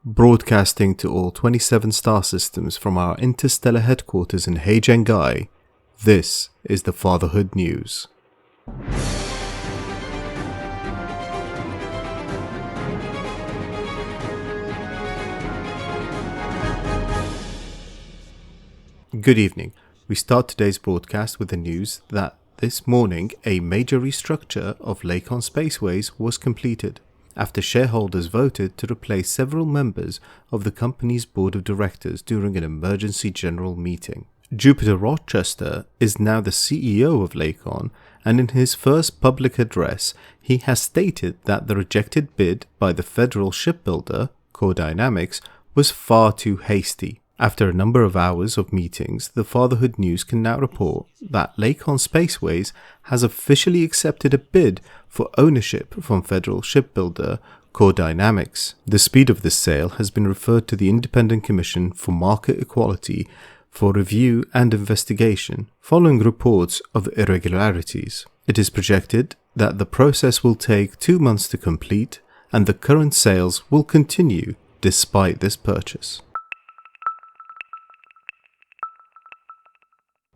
Broadcasting to all 27 star systems from our interstellar headquarters in Heijengai, this is the Fatherhood News. Good evening. We start today's broadcast with the news that this morning a major restructure of Lakon Spaceways was completed, after shareholders voted to replace several members of the company's board of directors during an emergency general meeting. Jupiter Rochester is now the CEO of Lakon, and in his first public address, he has stated that the rejected bid by the federal shipbuilder, Core Dynamics, was far too hasty. After a number of hours of meetings, the Fatherhood News can now report that Lakon Spaceways has officially accepted a bid for ownership from federal shipbuilder Core Dynamics. The speed of this sale has been referred to the Independent Commission for Market Equality for review and investigation following reports of irregularities. It is projected that the process will take 2 months to complete, and the current sales will continue despite this purchase.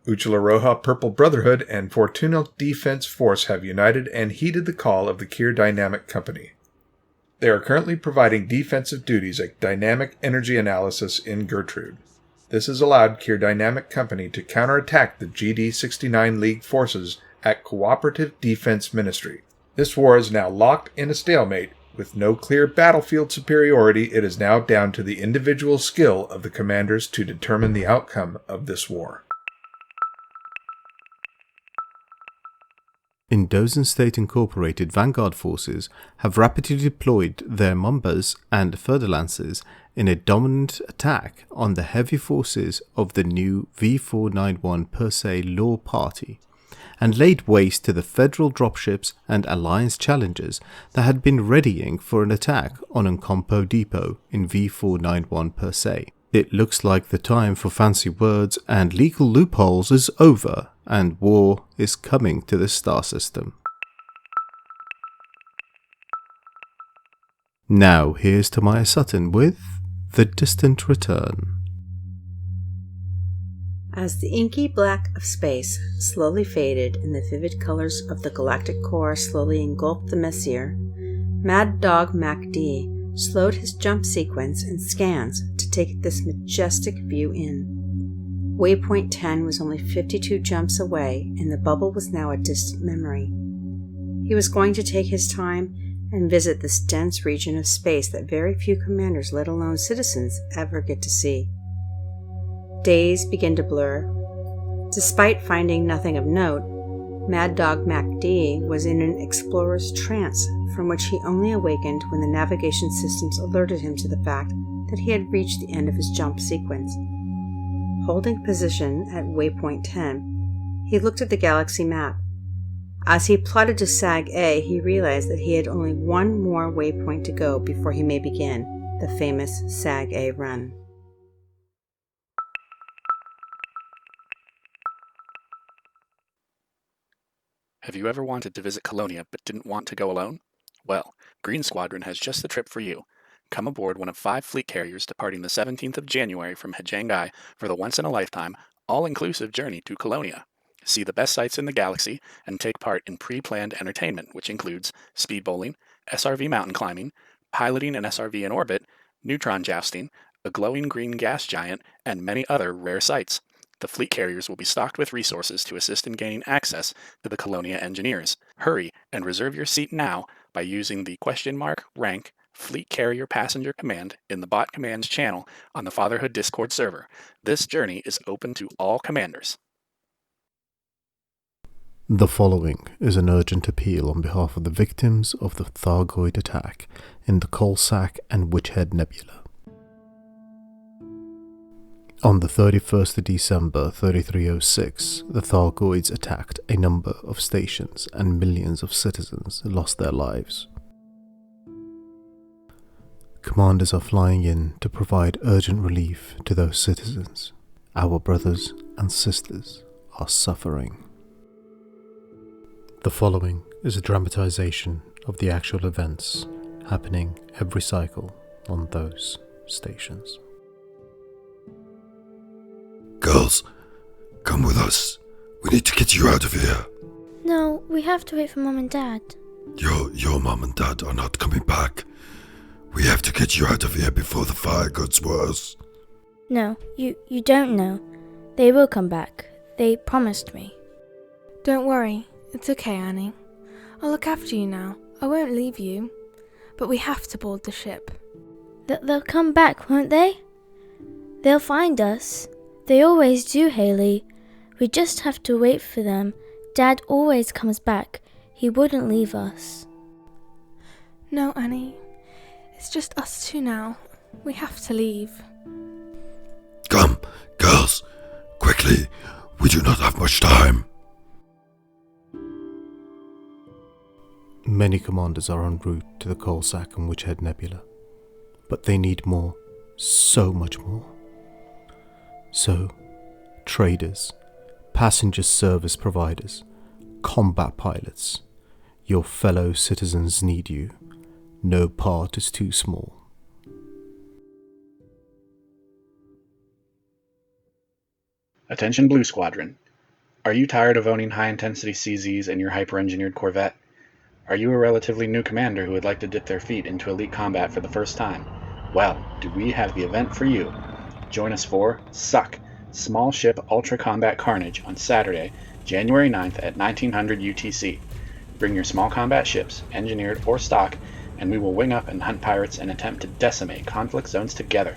Uchalaroja Purple Brotherhood and Fortuna Defense Force have united and heeded the call of the Kier Dynamic Company. They are currently providing defensive duties at dynamic energy analysis in Gertrude. This has allowed Kier Dynamic Company to counterattack the GD-69 League forces at Cooperative Defense Ministry. This war is now locked in a stalemate. With no clear battlefield superiority, it is now down to the individual skill of the commanders to determine the outcome of this war. In Dozen State Incorporated, Vanguard forces have rapidly deployed their Mumbas and Fer-de-Lances in a dominant attack on the heavy forces of the new V491 Persei Law Party, and laid waste to the federal dropships and alliance challengers that had been readying for an attack on Uncompo Depot in V491 Persei. It looks like the time for fancy words and legal loopholes is over, and war is coming to the star system. Now here's Tamaya Sutton with The Distant Return. As the inky black of space slowly faded and the vivid colors of the galactic core slowly engulfed the Messier, Mad Dog MacD slowed his jump sequence and scans to take this majestic view in. Waypoint 10 was only 52 jumps away, and the bubble was now a distant memory. He was going to take his time and visit this dense region of space that very few commanders, let alone citizens, ever get to see. Days began to blur. Despite finding nothing of note, Mad Dog MacD was in an explorer's trance from which he only awakened when the navigation systems alerted him to the fact that he had reached the end of his jump sequence. Holding position at waypoint 10, he looked at the galaxy map. As he plotted to Sag A, he realized that he had only one more waypoint to go before he may begin the famous Sag A run. Have you ever wanted to visit Colonia but didn't want to go alone? Well, Green Squadron has just the trip for you. Come aboard one of 5 fleet carriers departing the 17th of January from Heijengai for the once-in-a-lifetime, all-inclusive journey to Colonia. See the best sights in the galaxy and take part in pre-planned entertainment, which includes speed bowling, SRV mountain climbing, piloting an SRV in orbit, neutron jousting, a glowing green gas giant, and many other rare sights. The fleet carriers will be stocked with resources to assist in gaining access to the Colonia engineers. Hurry and reserve your seat now by using the !rank Fleet Carrier Passenger Command in the Bot Commands channel on the Fatherhood Discord server. This journey is open to all commanders. The following is an urgent appeal on behalf of the victims of the Thargoid attack in the Coalsack and Witchhead Nebula. On the 31st of December 3306, the Thargoids attacked a number of stations and millions of citizens lost their lives. Commanders are flying in to provide urgent relief to those citizens. Our brothers and sisters are suffering. The following is a dramatization of the actual events happening every cycle on those stations. Girls, come with us. We need to get you out of here. No, we have to wait for Mum and Dad. Your mom and dad are not coming back. We have to get you out of here before the fire gets worse. No, you don't know. They will come back. They promised me. Don't worry, it's okay, Annie. I'll look after you now. I won't leave you. But we have to board the ship. They'll come back, won't they? They'll find us. They always do, Haley. We just have to wait for them. Dad always comes back. He wouldn't leave us. No, Annie. It's just us two now. We have to leave. Come, girls, quickly. We do not have much time. Many commanders are en route to the coal sack and Witchhead Nebula, but they need more, so much more. So, traders, passenger service providers, combat pilots, your fellow citizens need you. No part is too small. Attention Blue Squadron. Are you tired of owning high-intensity CZs in your hyper-engineered Corvette? Are you a relatively new commander who would like to dip their feet into elite combat for the first time? Well, do we have the event for you. Join us for Suck, Small Ship Ultra Combat Carnage on Saturday, January 9th at 1900 UTC. Bring your small combat ships, engineered or stock, and we will wing up and hunt pirates and attempt to decimate conflict zones together.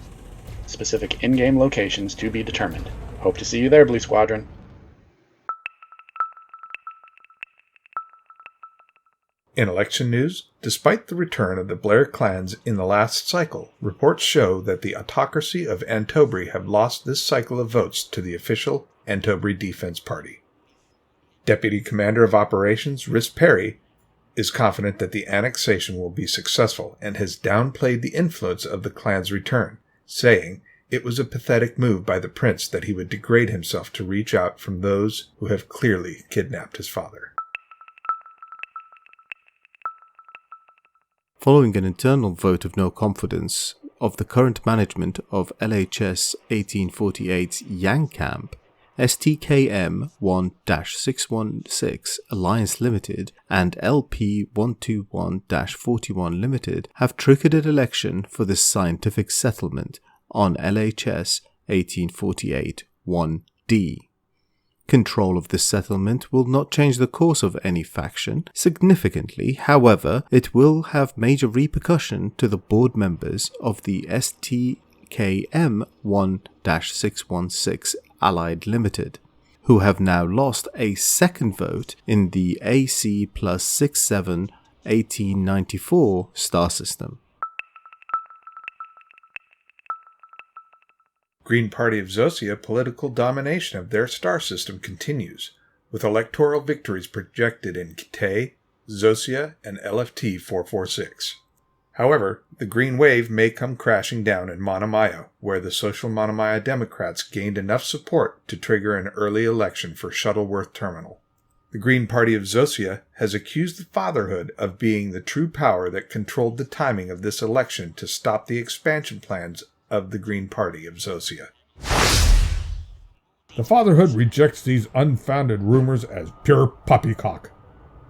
Specific in-game locations to be determined. Hope to see you there, Blue Squadron. In election news, despite the return of the Blair clans in the last cycle, reports show that the autocracy of Antobri have lost this cycle of votes to the official Antobri Defense Party. Deputy Commander of Operations Rhys Perry is confident that the annexation will be successful and has downplayed the influence of the clan's return, saying it was a pathetic move by the prince that he would degrade himself to reach out from those who have clearly kidnapped his father. Following an internal vote of no confidence of the current management of LHS 1848's Yang Camp, STKM 1-616 Alliance Limited and LP 121-41 Limited have triggered an election for the scientific settlement on LHS 1848 1D. Control of this settlement will not change the course of any faction significantly, however, it will have major repercussion to the board members of the STKM 1-616 Allied Limited, who have now lost a second vote in the AC plus 67 1894 star system. Green Party of Zosia political domination of their star system continues, with electoral victories projected in Kitay, Zosia, and LFT 446. However, the Green Wave may come crashing down in Monomayo, where the Social Monomaya Democrats gained enough support to trigger an early election for Shuttleworth Terminal. The Green Party of Zosia has accused the Fatherhood of being the true power that controlled the timing of this election to stop the expansion plans of the Green Party of Zosia. The Fatherhood rejects these unfounded rumors as pure poppycock.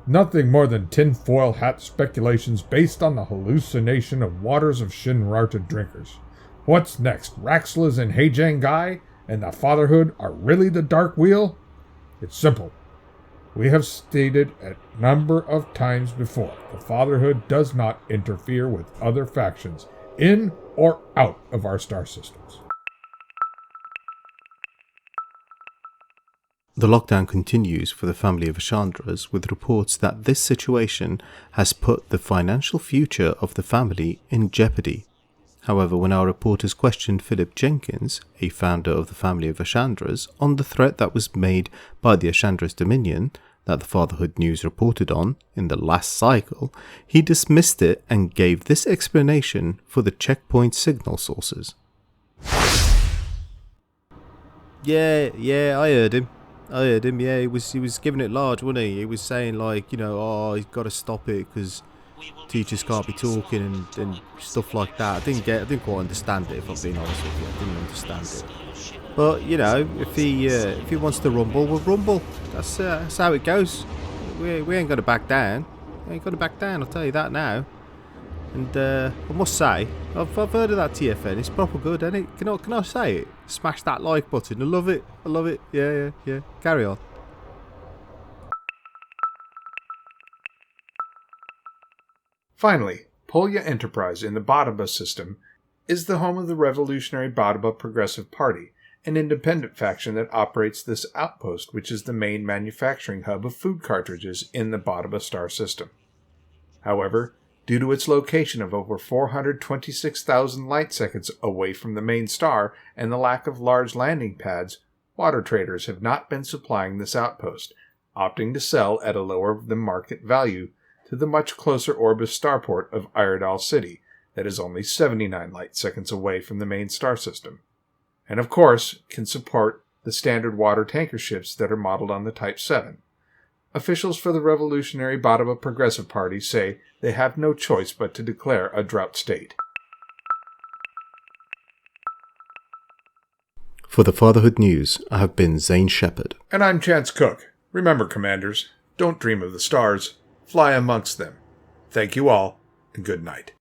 Nothing more than tinfoil hat speculations based on the hallucination of waters of Shinrarta drinkers. What's next? Raxlas and Heijangai and the Fatherhood are really the Dark Wheel? It's simple. We have stated a number of times before, the Fatherhood does not interfere with other factions in or out of our star systems. The lockdown continues for the family of Ashandras, with reports that this situation has put the financial future of the family in jeopardy. However, when our reporters questioned Philip Jenkins, a founder of the family of Ashandras, on the threat that was made by the Ashandras Dominion, that the Fatherhood News reported on in the last cycle, he dismissed it and gave this explanation for the checkpoint signal sources. Yeah, I heard him. Yeah, he was giving it large, wasn't he? He was saying, like, he's got to stop it because teachers can't be talking and stuff like that. I didn't quite understand it, if I'm being honest with you. I didn't understand it. But, you know, if he wants to rumble, we'll rumble. That's how it goes. We ain't going to back down. We ain't going to back down, I'll tell you that now. And I must say, I've heard of that TFN. It's proper good, isn't it? Can I say it? Smash that like button. I love it. Yeah. Carry on. Finally, Polya Enterprise in the Badaba system is the home of the Revolutionary Badaba Progressive Party, an independent faction that operates this outpost, which is the main manufacturing hub of food cartridges in the Badaba star system. However, due to its location of over 426,000 light-seconds away from the main star and the lack of large landing pads, water traders have not been supplying this outpost, opting to sell at a lower-than-market value to the much closer Orbis starport of Iredal City that is only 79 light-seconds away from the main star system, and of course can support the standard water tanker ships that are modeled on the Type 7. Officials for the Revolutionary Badaba Progressive Party say they have no choice but to declare a drought state. For the Fatherhood News, I have been Zane Shepherd. And I'm Chance Cook. Remember, Commanders, don't dream of the stars. Fly amongst them. Thank you all, and good night.